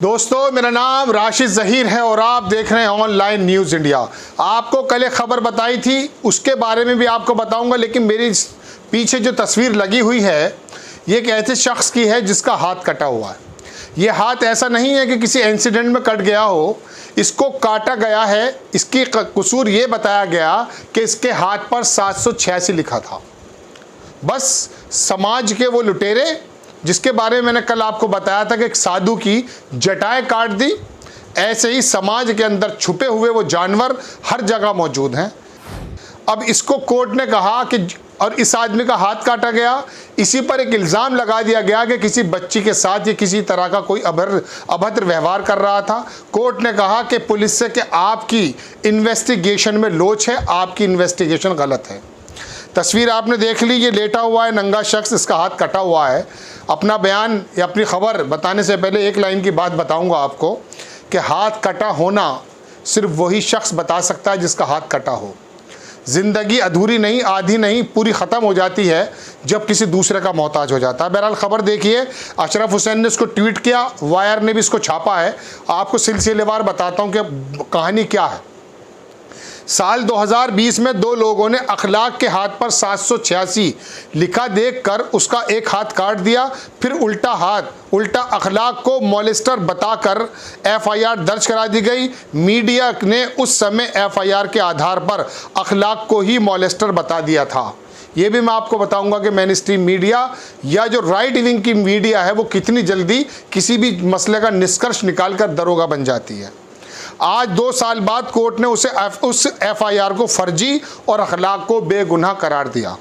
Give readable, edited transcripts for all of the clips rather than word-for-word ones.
दोस्तों, मेरा नाम राशिद ज़हीर है और आप देख रहे हैं ऑनलाइन न्यूज़ इंडिया। आपको कल एक खबर बताई थी, उसके बारे में भी आपको बताऊंगा, लेकिन मेरी पीछे जो तस्वीर लगी हुई है ये एक ऐसे शख्स की है जिसका हाथ कटा हुआ है। ये हाथ ऐसा नहीं है कि किसी इंसिडेंट में कट गया हो, इसको काटा गया है। इसकी कसूर ये बताया गया कि इसके हाथ पर 786 लिखा था। बस समाज के वो लुटेरे जिसके बारे में मैंने कल आपको बताया था कि एक साधु की जटाएं काट दी, ऐसे ही समाज के अंदर छुपे हुए वो जानवर हर जगह मौजूद हैं। अब इसको कोर्ट ने कहा कि और इस आदमी का हाथ काटा गया, इसी पर एक इल्ज़ाम लगा दिया गया कि किसी बच्ची के साथ ये किसी तरह का कोई अभद्र व्यवहार कर रहा था। कोर्ट ने कहा कि पुलिस से कि आपकी इन्वेस्टिगेशन में लोच है, आपकी इन्वेस्टिगेशन गलत है। तस्वीर आपने देख ली, ये लेटा हुआ है नंगा शख्स, इसका हाथ कटा हुआ है। अपना बयान या अपनी खबर बताने से पहले एक लाइन की बात बताऊंगा आपको कि हाथ कटा होना सिर्फ वही शख्स बता सकता है जिसका हाथ कटा हो। ज़िंदगी अधूरी नहीं, आधी नहीं, पूरी ख़त्म हो जाती है जब किसी दूसरे का मोहताज हो जाता है। बहरहाल खबर देखिए, अशरफ हुसैन ने इसको ट्वीट किया, वायर ने भी इसको छापा है। आपको सिलसिलेवार बताता हूँ कि कहानी क्या है। साल 2020 में दो लोगों ने अखलाक के हाथ पर 786 लिखा देखकर उसका एक हाथ काट दिया, फिर उल्टा अखलाक को मॉलेस्टर बताकर एफआईआर दर्ज करा दी गई। मीडिया ने उस समय एफआईआर के आधार पर अखलाक को ही मॉलेस्टर बता दिया था। ये भी मैं आपको बताऊंगा कि मेन स्ट्रीम मीडिया या जो राइट विंग की मीडिया है वो कितनी जल्दी किसी भी मसले का निष्कर्ष निकालकर दरोगा बन जाती है। आज 2 साल बाद कोर्ट ने उस एफआईआर को फर्जी और अखलाक को बेगुनाह करार दिया।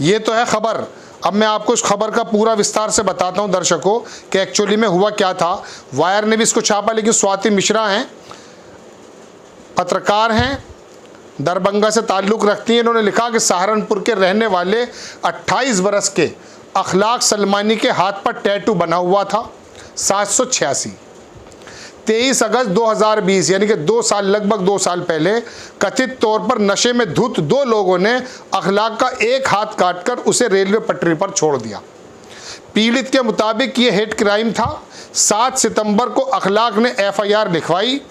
ये तो है खबर। अब मैं आपको इस खबर का पूरा विस्तार से बताता हूँ दर्शकों कि एक्चुअली में हुआ क्या था। वायर ने भी इसको छापा, लेकिन स्वाति मिश्रा हैं, पत्रकार हैं, दरभंगा से ताल्लुक़ रखती हैं। इन्होंने लिखा कि सहारनपुर के रहने वाले 28 बरस के अखलाक सलमानी के हाथ पर टैटू बना हुआ था 786। 23 अगस्त 2020 यानी कि लगभग 2 साल पहले कथित तौर पर नशे में धुत 2 लोगों ने अखलाक का एक हाथ काटकर उसे रेलवे पटरी पर छोड़ दिया। पीड़ित के मुताबिक ये हेट क्राइम था। 7 सितंबर को अखलाक ने एफआईआर लिखवाई।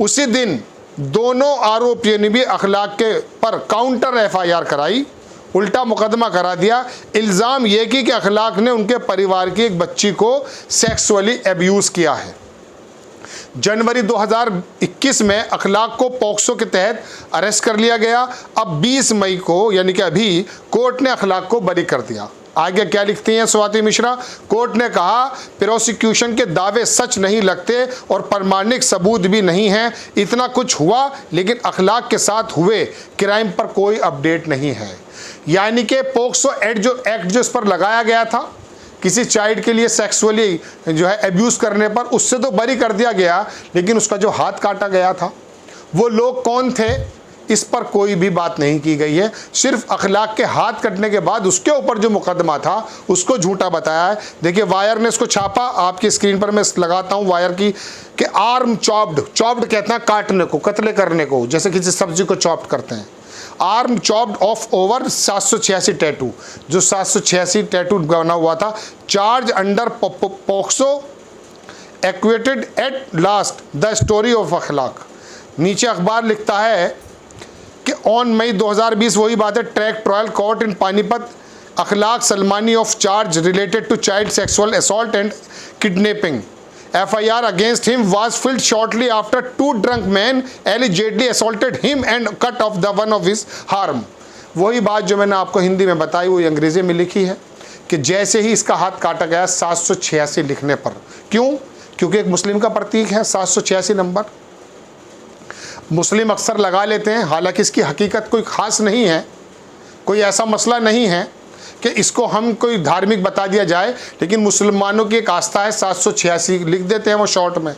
उसी दिन दोनों आरोपियों ने भी अखलाक के पर काउंटर एफआईआर कराई, उल्टा मुकदमा करा दिया। इल्ज़ाम यह कि अखलाक ने उनके परिवार की एक बच्ची को सेक्सुअली एब्यूज़ किया है। जनवरी 2021 में अखलाक को पॉक्सो के तहत अरेस्ट कर लिया गया। अब 20 मई को यानी कि अभी कोर्ट ने अखलाक को बरी कर दिया। आगे क्या लिखती हैं स्वाति मिश्रा? कोर्ट ने कहा प्रोसिक्यूशन के दावे सच नहीं लगते और प्रमाणिक सबूत भी नहीं है। इतना कुछ हुआ लेकिन अखलाक के साथ हुए क्राइम पर कोई अपडेट नहीं है। यानी कि पॉक्सो एक्ट जो इस पर लगाया गया था किसी चाइल्ड के लिए सेक्सुअली जो है एब्यूज़ करने पर, उससे तो बरी कर दिया गया, लेकिन उसका जो हाथ काटा गया था वो लोग कौन थे इस पर कोई भी बात नहीं की गई है। सिर्फ अखलाक के हाथ कटने के बाद उसके ऊपर जो मुकदमा था उसको झूठा बताया है। देखिए वायर ने इसको छापा, आपकी स्क्रीन पर मैं लगाता हूँ वायर की कि आर्म चॉप्ड कहते हैं काटने को, कत्ले करने को, जैसे किसी सब्जी को चॉप्ड करते हैं। Arm chopped off over 786 tattoo, जो 786 टैटू बना हुआ था। Charge under POCSO acquitted at last the story of Akhlaq. नीचे अखबार लिखता है कि ऑन मई 2020, वही बात है, track trial court in Panipat Akhlaq Salmani of charge related to child sexual assault and kidnapping. FIR against him was filed shortly after 2 drunk men allegedly assaulted him and cut off the one of his arm। वही बात जो मैंने आपको हिंदी में बताई वो अंग्रेजी में लिखी है कि जैसे ही इसका हाथ काटा गया 786 लिखने पर। क्यों? क्योंकि एक मुस्लिम का प्रतीक है 786 नंबर। मुस्लिम अक्सर लगा लेते हैं, हालांकि इसकी हकीकत कोई ख़ास नहीं है, कोई ऐसा मसला नहीं है कि इसको हम कोई धार्मिक बता दिया जाए, लेकिन मुसलमानों की एक आस्था है 786 लिख देते हैं वो शॉर्ट में।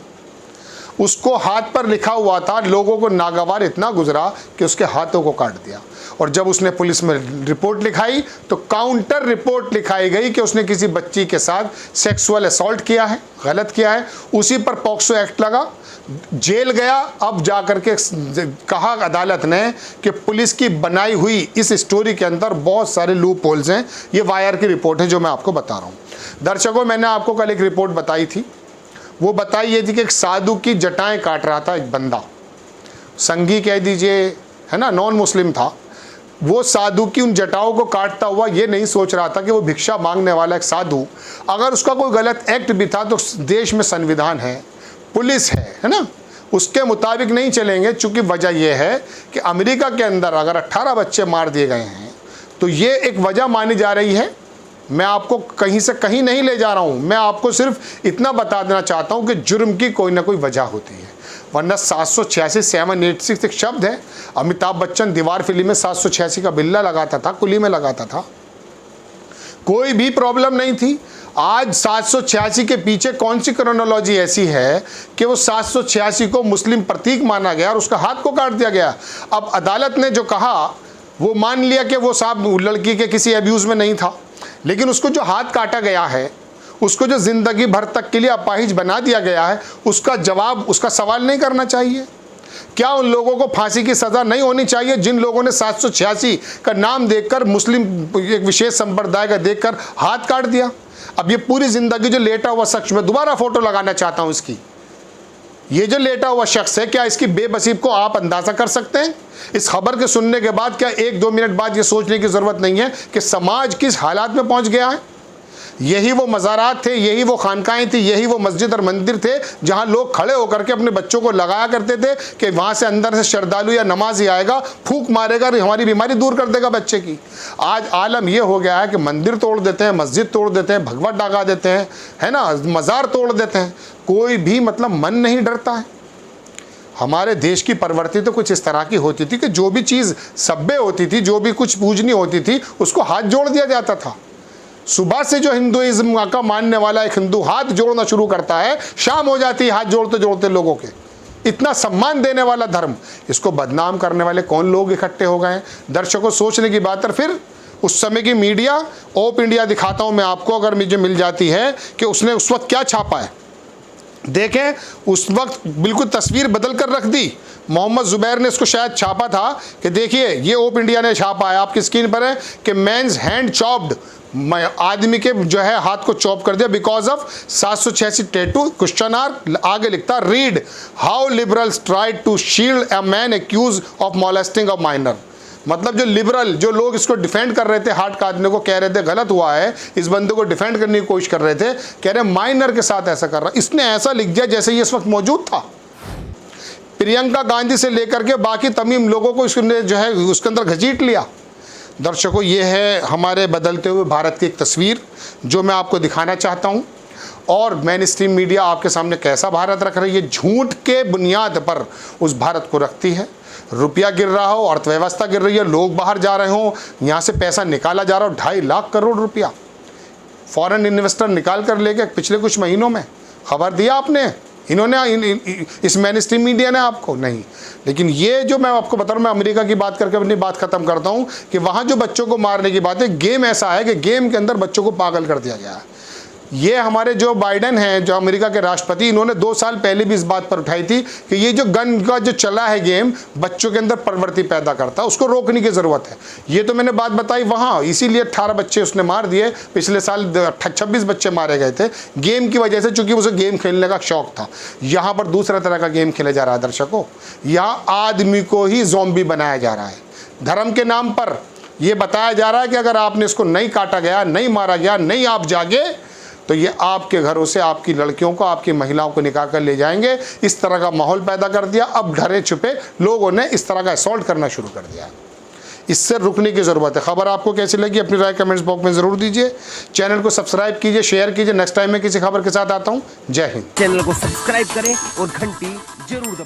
उसको हाथ पर लिखा हुआ था, लोगों को नागवार इतना गुजरा कि उसके हाथों को काट दिया। और जब उसने पुलिस में रिपोर्ट लिखाई तो काउंटर रिपोर्ट लिखाई गई कि उसने किसी बच्ची के साथ सेक्सुअल असॉल्ट किया है, गलत किया है। उसी पर पॉक्सो एक्ट लगा, जेल गया। अब जाकर के कहा अदालत ने कि पुलिस की बनाई हुई इस स्टोरी के अंदर बहुत सारे लूप होल्स हैं। ये वायर की रिपोर्ट है जो मैं आपको बता रहा हूँ। दर्शकों, मैंने आपको कल एक रिपोर्ट बताई थी, वो बताई ये थी कि एक साधु की जटाएं काट रहा था एक बंदा, संगी कह दीजिए, है ना, नॉन मुस्लिम था। वो साधु की उन जटाओं को काटता हुआ ये नहीं सोच रहा था कि वो भिक्षा मांगने वाला एक साधु, अगर उसका कोई गलत एक्ट भी था तो देश में संविधान है, पुलिस है ना, उसके मुताबिक नहीं चलेंगे। चूंकि वजह यह है कि अमेरिका के अंदर अगर 18 बच्चे मार दिए गए हैं तो ये एक वजह मानी जा रही है। मैं आपको कहीं से कहीं नहीं ले जा रहा हूँ, मैं आपको सिर्फ इतना बता देना चाहता हूँ कि जुर्म की कोई ना कोई वजह होती है, वरना 786 786 एक शब्द है। अमिताभ बच्चन दीवार फिल्म में 786 का बिल्ला लगाता था, कुली में लगाता था, कोई भी प्रॉब्लम नहीं थी। आज 786 के पीछे कौन सी क्रोनोलॉजी ऐसी है कि वो 786 को मुस्लिम प्रतीक माना गया और उसका हाथ को काट दिया गया। अब अदालत ने जो कहा वो मान लिया कि वो साहब लड़की के किसी अब्यूज़ में नहीं था, लेकिन उसको जो हाथ काटा गया है, उसको जो ज़िंदगी भर तक के लिए अपाहिज बना दिया गया है, उसका जवाब, उसका सवाल नहीं करना चाहिए? क्या उन लोगों को फांसी की सज़ा नहीं होनी चाहिए जिन लोगों ने 786 का नाम देखकर मुस्लिम एक विशेष संप्रदाय का देखकर हाथ काट दिया? अब ये पूरी ज़िंदगी जो लेटा हुआ शख्स, मैं दोबारा फ़ोटो लगाना चाहता हूँ इसकी, ये जो लेटा हुआ शख्स है, क्या इसकी बेबसी को आप अंदाज़ा कर सकते हैं? इस खबर के सुनने के बाद क्या 1-2 मिनट बाद ये सोचने की ज़रूरत नहीं है कि समाज किस हालात में पहुँच गया है? यही वो मज़ारात थे, यही वो खानकाएँ थी, यही वो मस्जिद और मंदिर थे जहाँ लोग खड़े होकर के अपने बच्चों को लगाया करते थे कि वहाँ से अंदर से श्रद्धालु या नमाजी आएगा, फूंक मारेगा और हमारी बीमारी दूर कर देगा बच्चे की। आज आलम ये हो गया है कि मंदिर तोड़ देते हैं, मस्जिद तोड़ देते हैं, भगवत डागा देते हैं, है ना, मज़ार तोड़ देते हैं, कोई भी मतलब मन नहीं डरता है। हमारे देश की प्रवृत्ति तो कुछ इस तरह की होती थी कि जो भी चीज़ सभ्य होती थी, जो भी कुछ पूजनी होती थी, उसको हाथ जोड़ दिया जाता था। सुबह से जो हिंदुइज्म का मानने वाला एक हिंदू हाथ जोड़ना शुरू करता है, शाम हो जाती है हाथ जोड़ते जोड़ते लोगों के। इतना सम्मान देने वाला धर्म, इसको बदनाम करने वाले कौन लोग इकट्ठे हो गए हैं? दर्शकों, सोचने की बात है। फिर उस समय की मीडिया, ओप इंडिया दिखाता हूं मैं आपको, अगर मुझे मिल जाती है, कि उसने उस वक्त क्या छापा है। देखें, उस वक्त बिल्कुल तस्वीर बदल कर रख दी। मोहम्मद जुबैर ने इसको शायद छापा था कि देखिए ये ओप इंडिया ने छापा है, आपकी स्क्रीन पर है कि मेंस हैंड चॉप्ड, आदमी के जो है हाथ को चॉप कर दिया because of 786 tattoo. Question mark आगे लिखता, read how liberals tried to shield a man accused of molesting of minor. मतलब जो लिबरल, जो लोग इसको डिफेंड कर रहे थे, हाथ काटने को कह रहे थे गलत हुआ है, इस बंदे को डिफेंड करने की कोशिश कर रहे थे, कह रहे माइनर के साथ ऐसा कर रहा। इसने ऐसा लिख दिया जैसे ये इस वक्त मौजूद था। प्रियंका गांधी से लेकर के बाकी तमाम लोगों को इसने जो है उसके अंदर घसीट लिया। दर्शकों, ये है हमारे बदलते हुए भारत की एक तस्वीर जो मैं आपको दिखाना चाहता हूँ। और मेन स्ट्रीम मीडिया आपके सामने कैसा भारत रख रही है, झूठ के बुनियाद पर उस भारत को रखती है। रुपया गिर रहा हो, अर्थव्यवस्था गिर रही है, लोग बाहर जा रहे हो, यहाँ से पैसा निकाला जा रहा हो, 2.5 लाख करोड़ रुपया फॉरेन इन्वेस्टर निकाल कर लेके पिछले कुछ महीनों में। खबर दिया आपने, इन्होंने, इस मेन स्ट्रीम मीडिया ने आपको नहीं। लेकिन ये जो मैं आपको बता रहा हूँ, मैं अमेरिका की बात करके अपनी बात खत्म करता हूँ कि वहाँ जो बच्चों को मारने की बात है, गेम ऐसा है कि गेम के अंदर बच्चों को पागल कर दिया गया है। ये हमारे जो बाइडेन हैं, जो अमेरिका के राष्ट्रपति, इन्होंने 2 साल पहले भी इस बात पर उठाई थी कि ये जो गन का जो चला है गेम, बच्चों के अंदर प्रवृत्ति पैदा करता है, उसको रोकने की ज़रूरत है। ये तो मैंने बात बताई वहाँ, इसीलिए 18 बच्चे उसने मार दिए। पिछले साल 26 बच्चे मारे गए थे गेम की वजह से, चूँकि उसे गेम खेलने का शौक़ था। यहाँ पर दूसरा तरह का गेम खेला जा रहा है दर्शकों। यहाँ आदमी को ही ज़ॉम्बी बनाया जा रहा है। धर्म के नाम पर यह बताया जा रहा है कि अगर आपने इसको नहीं काटा गया, नहीं मारा गया, नहीं आप जागे, तो ये आपके घरों से आपकी लड़कियों को, आपकी महिलाओं को निकाल कर ले जाएंगे। इस तरह का माहौल पैदा कर दिया। अब डरे छुपे लोगों ने इस तरह का असॉल्ट करना शुरू कर दिया। इससे रुकने की ज़रूरत है। खबर आपको कैसी लगी अपनी राय कमेंट्स बॉक्स में ज़रूर दीजिए। चैनल को सब्सक्राइब कीजिए, शेयर कीजिए। नेक्स्ट टाइम मैं किसी खबर के साथ आता हूँ। जय हिंद। चैनल को सब्सक्राइब करें और घंटी जरूर दबाएं।